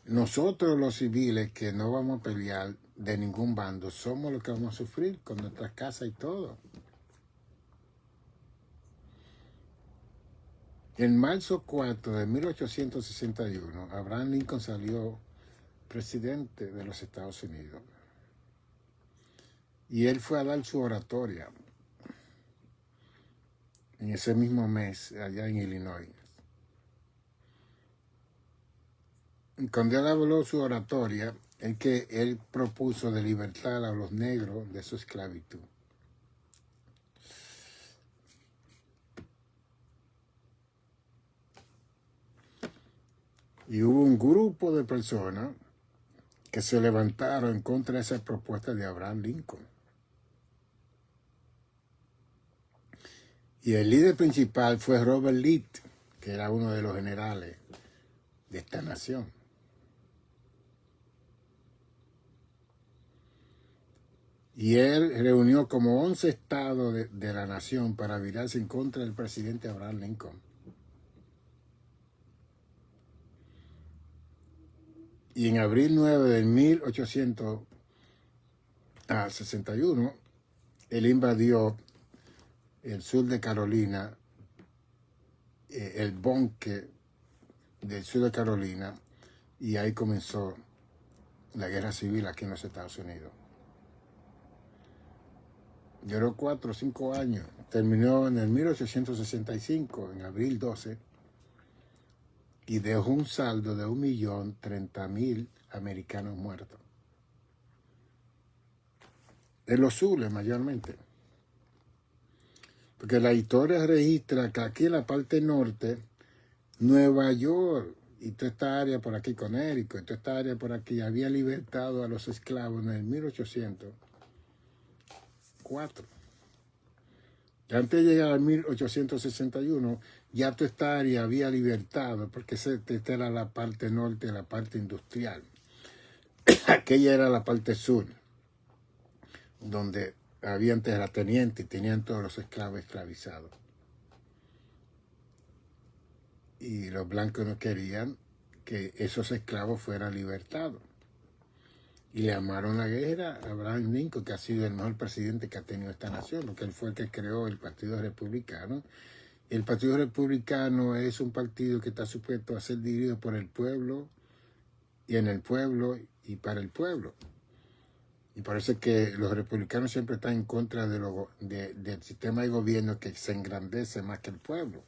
nosotros los civiles que no vamos a pelear de ningún bando, somos los que vamos a sufrir con nuestras casas y todo. En marzo 4 de 1861, Abraham Lincoln salió presidente de los Estados Unidos. Y él fue a dar su oratoria en ese mismo mes, allá en Illinois. Y cuando él habló su oratoria, él propuso de libertar a los negros de su esclavitud. Y hubo un grupo de personas que se levantaron en contra de esa propuesta de Abraham Lincoln. Y el líder principal fue Robert Lee, que era uno de los generales de esta nación. Y él reunió como 11 estados de la nación para virarse en contra del presidente Abraham Lincoln. Y en abril 9 de 1861, él invadió el sur de Carolina, el bosque del sur de Carolina, y ahí comenzó la guerra civil aquí en los Estados Unidos. Duró 4 o 5 años, terminó en el 1865, en abril 12, y dejó un saldo de 1.030.000 americanos muertos. En los zules mayormente. Porque la historia registra que aquí en la parte norte, Nueva York y toda esta área por aquí, Connecticut, y toda esta área por aquí, había libertado a los esclavos en el 1804. Antes de llegar al 1861, ya toda esta área había libertado, porque esta era la parte norte, la parte industrial. Aquella era la parte sur, donde habían terratenientes y tenían todos los esclavos esclavizados. Y los blancos no querían que esos esclavos fueran libertados. Y le armaron la guerra a Abraham Lincoln, que ha sido el mejor presidente que ha tenido esta nación, porque él fue el que creó el Partido Republicano. El Partido Republicano es un partido que está supuesto a ser dirigido por el pueblo, y en el pueblo, y para el pueblo. Y por eso es que los republicanos siempre están en contra del sistema de gobierno que se engrandece más que el pueblo.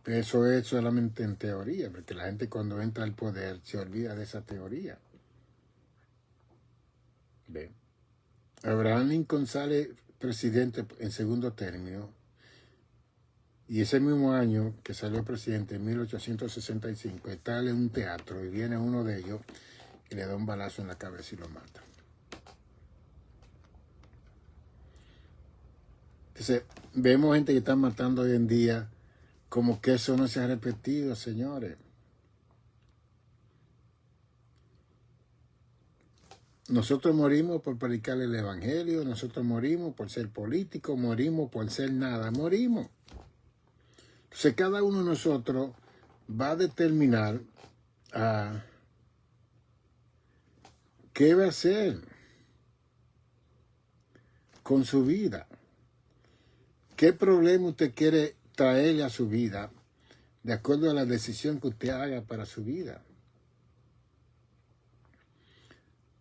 Pero eso es solamente en teoría, porque la gente cuando entra al poder se olvida de esa teoría. ¿Ve? Abraham Lincoln sale presidente en segundo término, y ese mismo año que salió presidente, en 1865, está en un teatro y viene uno de ellos y le da un balazo en la cabeza y lo mata. Entonces, vemos gente que está matando hoy en día como que eso no se ha repetido, señores. Nosotros morimos por predicar el evangelio, nosotros morimos por ser políticos, morimos por ser nada, morimos. Entonces cada uno de nosotros va a determinar qué va a hacer con su vida. ¿Qué problema usted quiere traerle a su vida de acuerdo a la decisión que usted haga para su vida?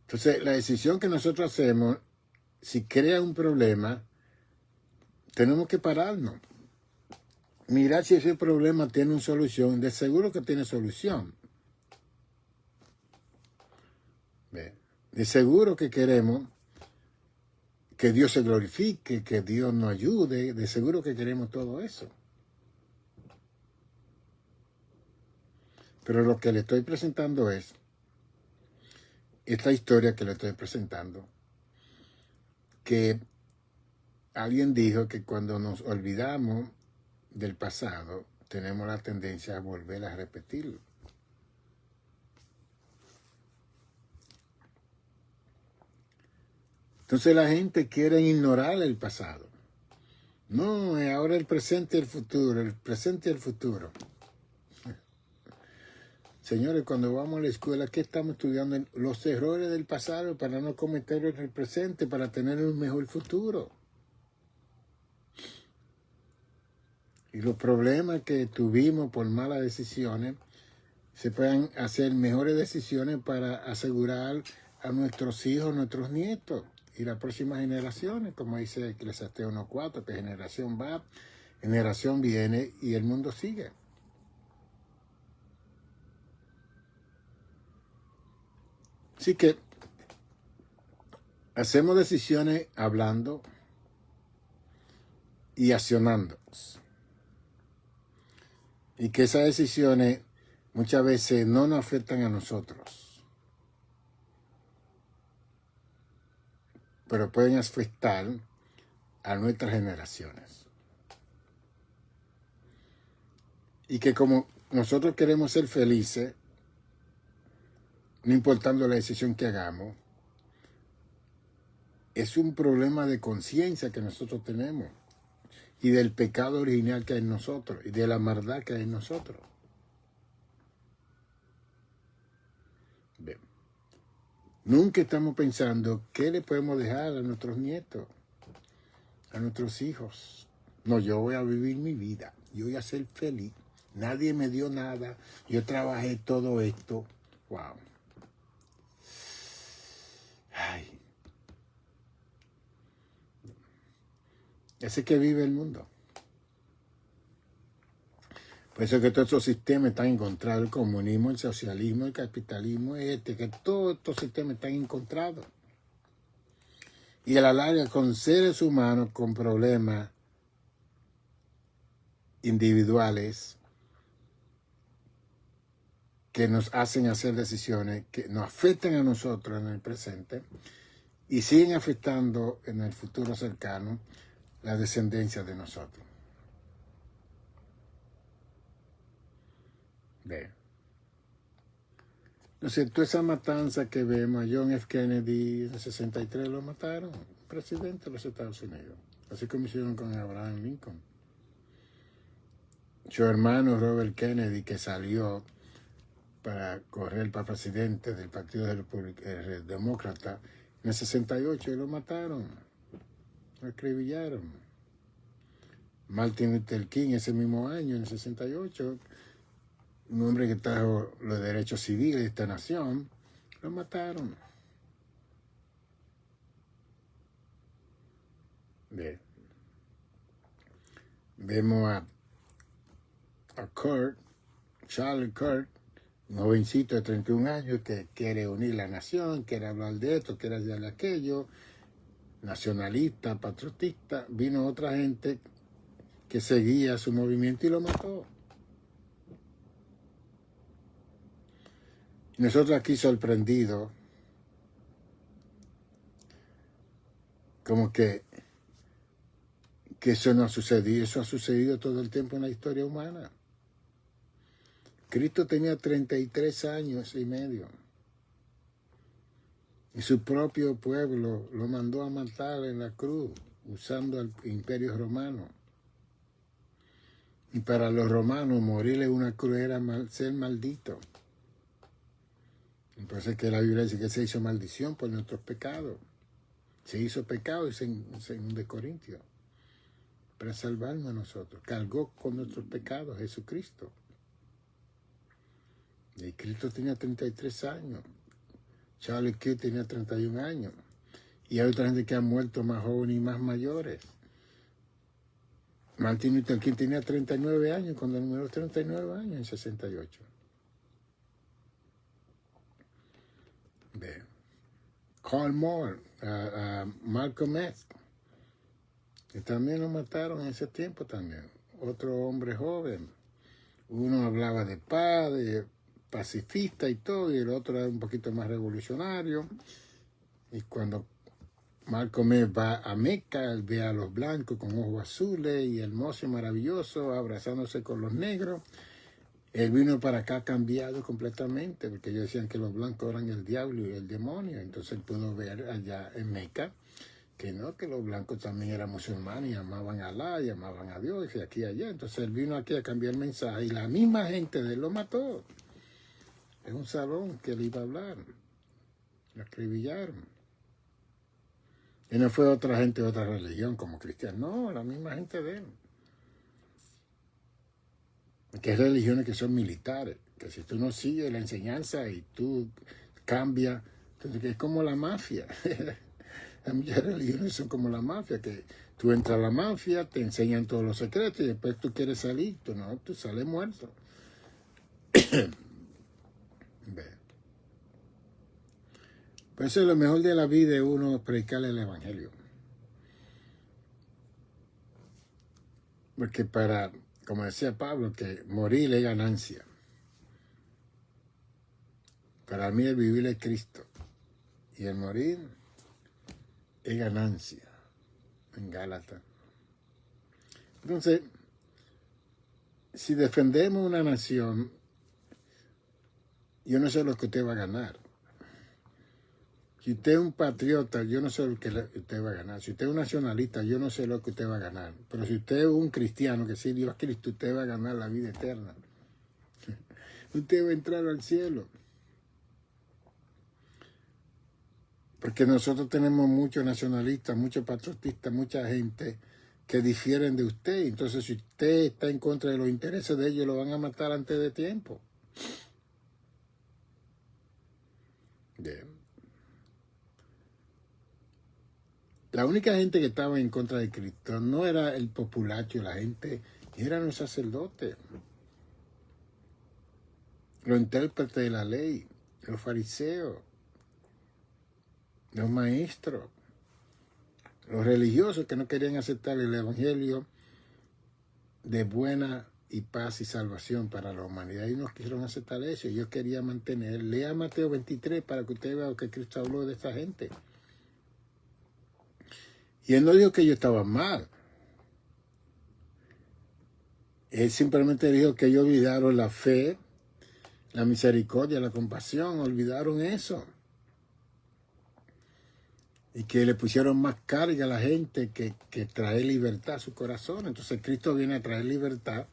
Entonces, la decisión que nosotros hacemos, si crea un problema, tenemos que pararnos. Mirar si ese problema tiene una solución. De seguro que tiene solución. De seguro que queremos que Dios se glorifique, que Dios nos ayude. De seguro que queremos todo eso. Pero lo que le estoy presentando es esta historia que le estoy presentando, que alguien dijo que cuando nos olvidamos del pasado, tenemos la tendencia a volver a repetirlo. Entonces la gente quiere ignorar el pasado. No, ahora el presente y el futuro, el presente y el futuro. Señores, cuando vamos a la escuela, ¿qué estamos estudiando? Los errores del pasado para no cometerlos en el presente, para tener un mejor futuro. Y los problemas que tuvimos por malas decisiones, se puedan hacer mejores decisiones para asegurar a nuestros hijos, nuestros nietos y las próximas generaciones, como dice Eclesiastés 1:4, que generación va, generación viene y el mundo sigue. Así que hacemos decisiones hablando y accionando. Y que esas decisiones muchas veces no nos afectan a nosotros, pero pueden afectar a nuestras generaciones. Y que como nosotros queremos ser felices, no importando la decisión que hagamos, es un problema de conciencia que nosotros tenemos y del pecado original que hay en nosotros y de la maldad que hay en nosotros. Bien. Nunca estamos pensando qué le podemos dejar a nuestros nietos, a nuestros hijos. No, yo voy a vivir mi vida, yo voy a ser feliz. Nadie me dio nada, yo trabajé todo esto. Wow. Ay. Ese que vive el mundo. Por eso es que todos esos sistemas están encontrados, el comunismo, el socialismo, el capitalismo, que todos estos sistemas están encontrados. Y a la larga con seres humanos con problemas individuales que nos hacen hacer decisiones que nos afectan a nosotros en el presente y siguen afectando en el futuro cercano la descendencia de nosotros. Ve. Entonces, toda esa matanza que vemos, a John F. Kennedy en el 63 lo mataron, presidente de los Estados Unidos, así como hicieron con Abraham Lincoln. Su hermano Robert Kennedy, que salió para correr para presidente del Partido Demócrata en el 68, y lo mataron, lo acribillaron. Martin Luther King ese mismo año, en el 68, un hombre que trajo los derechos civiles de esta nación, lo mataron. Bien. Vemos a Kurt, Charlie Kirk, un jovencito de 31 años que quiere unir la nación, quiere hablar de esto, quiere hablar de aquello, nacionalista, patriotista. Vino otra gente que seguía su movimiento y lo mató. Y nosotros aquí sorprendidos, como que eso no ha sucedido, eso ha sucedido todo el tiempo en la historia humana. Cristo tenía 33 años y medio. Y su propio pueblo lo mandó a matar en la cruz, usando el imperio romano. Y para los romanos morir en una cruz era ser maldito. Entonces que la Biblia dice que se hizo maldición por nuestros pecados. Se hizo pecado, dice en 2 Corintios, para salvarnos a nosotros. Cargó con nuestros pecados Jesucristo. Y Cristo tenía 33 años. Charlie Kirk tenía 31 años. Y hay otra gente que ha muerto más jóvenes y más mayores. Martin Luther King tenía 39 años cuando murió, 39 años en 68. Karl Moore, Malcolm X, que también lo mataron en ese tiempo también. Otro hombre joven. Uno hablaba de paz, de pacifista y todo, y el otro era un poquito más revolucionario. Y cuando Malcolm X va a Meca, él ve a los blancos con ojos azules y hermoso y maravilloso, abrazándose con los negros. Él vino para acá cambiado completamente, porque ellos decían que los blancos eran el diablo y el demonio. Entonces él pudo ver allá en Meca que no, que los blancos también eran musulmanes y amaban a Alá y amaban a Dios y aquí y allá. Entonces él vino aquí a cambiar el mensaje y la misma gente de él lo mató. En un salón que él iba a hablar. Lo acribillaron. Y no fue otra gente de otra religión como cristiano. No, la misma gente de él. Que hay religiones que son militares. Que si tú no sigues la enseñanza y tú cambias, entonces que es como la mafia. Hay muchas religiones son como la mafia, que tú entras a la mafia, te enseñan todos los secretos y después tú quieres salir. Tú sales muerto. Por eso lo mejor de la vida es uno predicar el evangelio. Porque como decía Pablo, que morir es ganancia. Para mí el vivir es Cristo y el morir es ganancia, en Gálatas. Entonces, si defendemos una nación, yo no sé lo que usted va a ganar. Si usted es un patriota, yo no sé lo que usted va a ganar. Si usted es un nacionalista, yo no sé lo que usted va a ganar. Pero si usted es un cristiano que sirve a Cristo, usted va a ganar la vida eterna. Usted va a entrar al cielo. Porque nosotros tenemos muchos nacionalistas, muchos patriotistas, mucha gente que difieren de usted. Entonces, si usted está en contra de los intereses de ellos, lo van a matar antes de tiempo. Bien. La única gente que estaba en contra de Cristo no era el populacho, la gente, eran los sacerdotes, los intérpretes de la ley, los fariseos, los maestros, los religiosos que no querían aceptar el evangelio de buena y paz y salvación para la humanidad. Y no quisieron aceptar eso. Yo quería mantener. Lea Mateo 23 para que usted vea lo que Cristo habló de esta gente. Y él no dijo que ellos estaban mal. Él simplemente dijo que ellos olvidaron la fe, la misericordia, la compasión, olvidaron eso. Y que le pusieron más carga a la gente que traer libertad a su corazón. Entonces Cristo viene a traer libertad.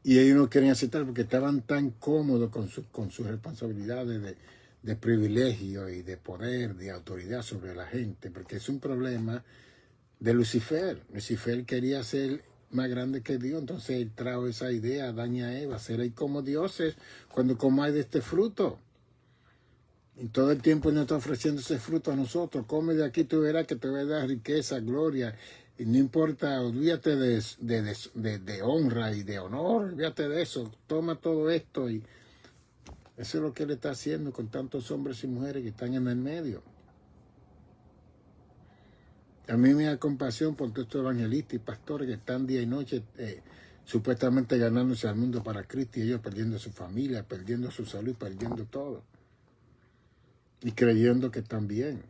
Y ellos no quieren aceptar porque estaban tan cómodos con sus responsabilidades de privilegio y de poder, de autoridad sobre la gente. Porque es un problema de Lucifer. Lucifer quería ser más grande que Dios, entonces él trajo esa idea, daña a Eva, seréis como dioses cuando comáis de este fruto. Y todo el tiempo él nos está ofreciendo ese fruto a nosotros. Come de aquí, tú verás que te va a dar riqueza, gloria. Y no importa, olvídate de honra y de honor, olvídate de eso. Toma todo esto y eso es lo que él está haciendo con tantos hombres y mujeres que están en el medio. A mí me da compasión por todos estos evangelistas y pastores que están día y noche supuestamente ganándose al mundo para Cristo y ellos perdiendo su familia, perdiendo su salud, perdiendo todo. Y creyendo que están bien.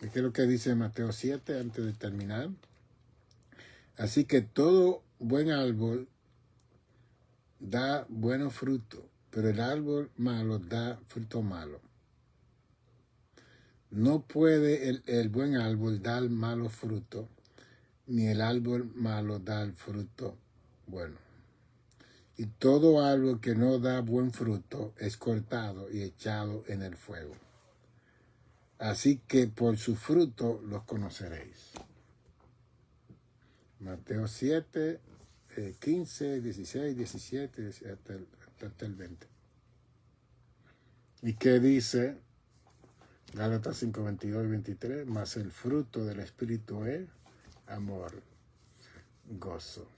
¿Y qué es lo que dice Mateo 7 antes de terminar? Así que todo buen árbol da buenos frutos, pero el árbol malo da fruto malo. No puede el buen árbol dar malos frutos, ni el árbol malo dar fruto bueno. Y todo árbol que no da buen fruto es cortado y echado en el fuego. Así que por su fruto los conoceréis. Mateo 7, 15, 16, 17, hasta el 20. ¿Y qué dice Gálatas 5, 22 y 23? Mas el fruto del Espíritu es amor, gozo,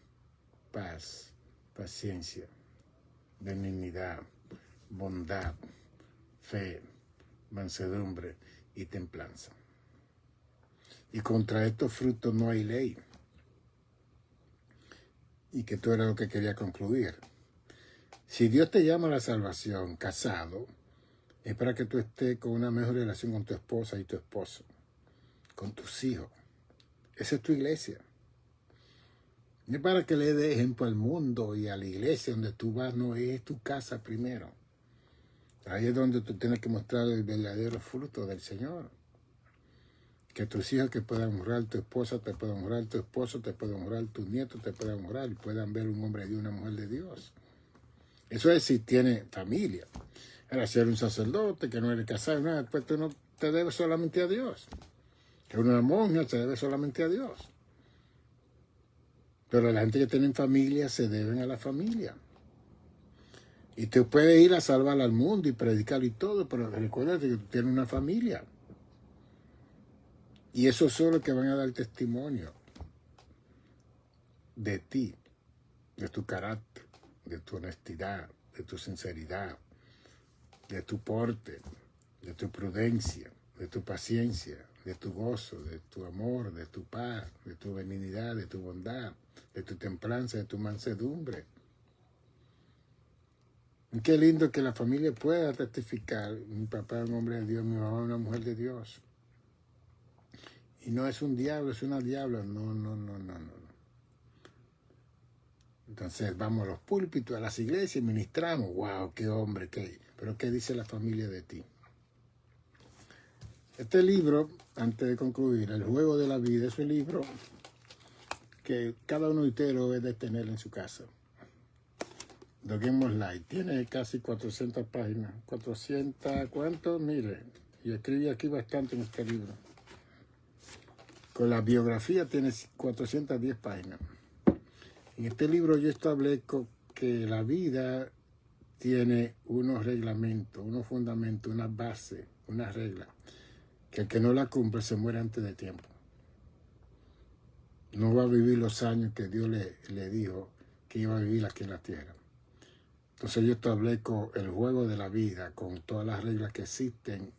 paz, paciencia, benignidad, bondad, fe, mansedumbre y templanza. Y contra estos frutos no hay ley. Y que tú era lo que quería concluir. Si Dios te llama a la salvación casado, es para que tú estés con una mejor relación con tu esposa y tu esposo, con tus hijos. Esa es tu iglesia. No es para que le dé ejemplo al mundo y a la iglesia donde tú vas, no, es tu casa primero. Ahí es donde tú tienes que mostrar el verdadero fruto del Señor. Que tus hijos que puedan honrar, tu esposa te pueda honrar, tu esposo te pueda honrar, tus nietos te puedan honrar y puedan ver un hombre de Dios, una mujer de Dios. Eso es si tiene familia. Ahora, ser un sacerdote, que no eres casado, nada, pues tú no te debes solamente a Dios. Que una monja se debe solamente a Dios. Pero la gente que tiene familia se deben a la familia. Y tú puedes ir a salvar al mundo y predicar y todo, pero recuérdate que tú tienes una familia. Y esos son los que van a dar testimonio de ti, de tu carácter, de tu honestidad, de tu sinceridad, de tu porte, de tu prudencia, de tu paciencia, de tu gozo, de tu amor, de tu paz, de tu benignidad, de tu bondad, de tu templanza, de tu mansedumbre. Y qué lindo que la familia pueda testificar. Mi papá es un hombre de Dios, mi mamá es una mujer de Dios. Y no es un diablo, es una diabla. No, no, no, no, no. Entonces vamos a los púlpitos, a las iglesias y ministramos. ¡Wow! ¡Qué hombre! Qué. Pero ¿qué dice la familia de ti? Este libro, antes de concluir, El juego de la vida, es un libro que cada uno de ustedes lo debe tener en su casa. The Game of Life tiene casi 400 páginas. 400, ¿cuánto? Mire, y escribí aquí bastante en este libro. Con la biografía tiene 410 páginas. En este libro yo establezco que la vida tiene unos reglamentos, unos fundamentos, unas bases, unas reglas, que el que no la cumple se muere antes de tiempo. No va a vivir los años que Dios le dijo que iba a vivir aquí en la tierra. Entonces yo establezco el juego de la vida con todas las reglas que existen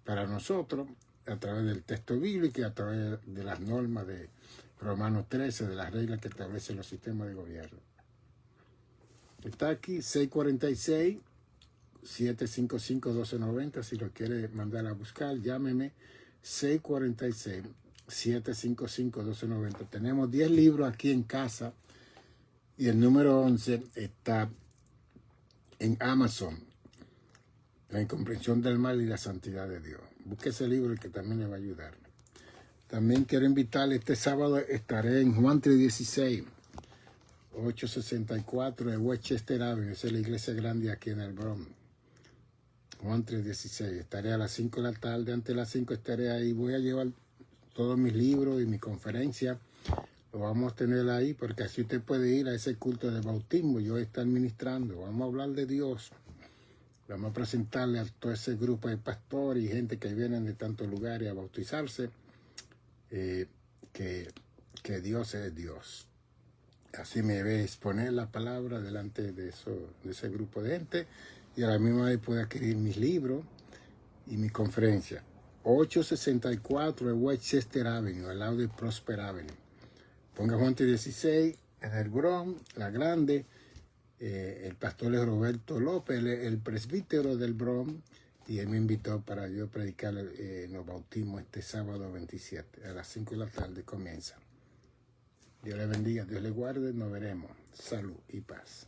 para nosotros a través del texto bíblico y a través de las normas de Romanos 13, de las reglas que establecen los sistemas de gobierno. Está aquí 646-755-1290. Si lo quiere mandar a buscar, llámeme 646-755-1290. Tenemos 10 libros aquí en casa y el número 11 está en Amazon. La incomprensión del mal y la santidad de Dios. Busque ese libro que también le va a ayudar. También quiero invitarle, este sábado estaré en Juan 316, 864 de Westchester Avenue. Esa es la iglesia grande aquí en el Bronx. Juan 316. Estaré a las 5 de la tarde. Antes de las 5 estaré ahí. Voy a llevar todos mis libros y mi conferencia. Lo vamos a tener ahí porque así usted puede ir a ese culto de bautismo. Yo voy a estar ministrando. Vamos a hablar de Dios. Vamos a presentarle a todo ese grupo de pastores y gente que vienen de tantos lugares a bautizarse. Que Dios es Dios. Así me debe exponer la palabra delante de ese grupo de gente y a la misma vez puede adquirir mis libros y mi conferencia. 864 de Westchester Avenue, al lado de Prosper Avenue. Ponga Juan 16 en el Bronx, la grande. El pastor es Roberto López, el presbítero del Bronx. Y él me invitó para yo predicar los bautismos este sábado 27. A las 5 de la tarde comienza. Dios le bendiga, Dios le guarde, nos veremos. Salud y paz.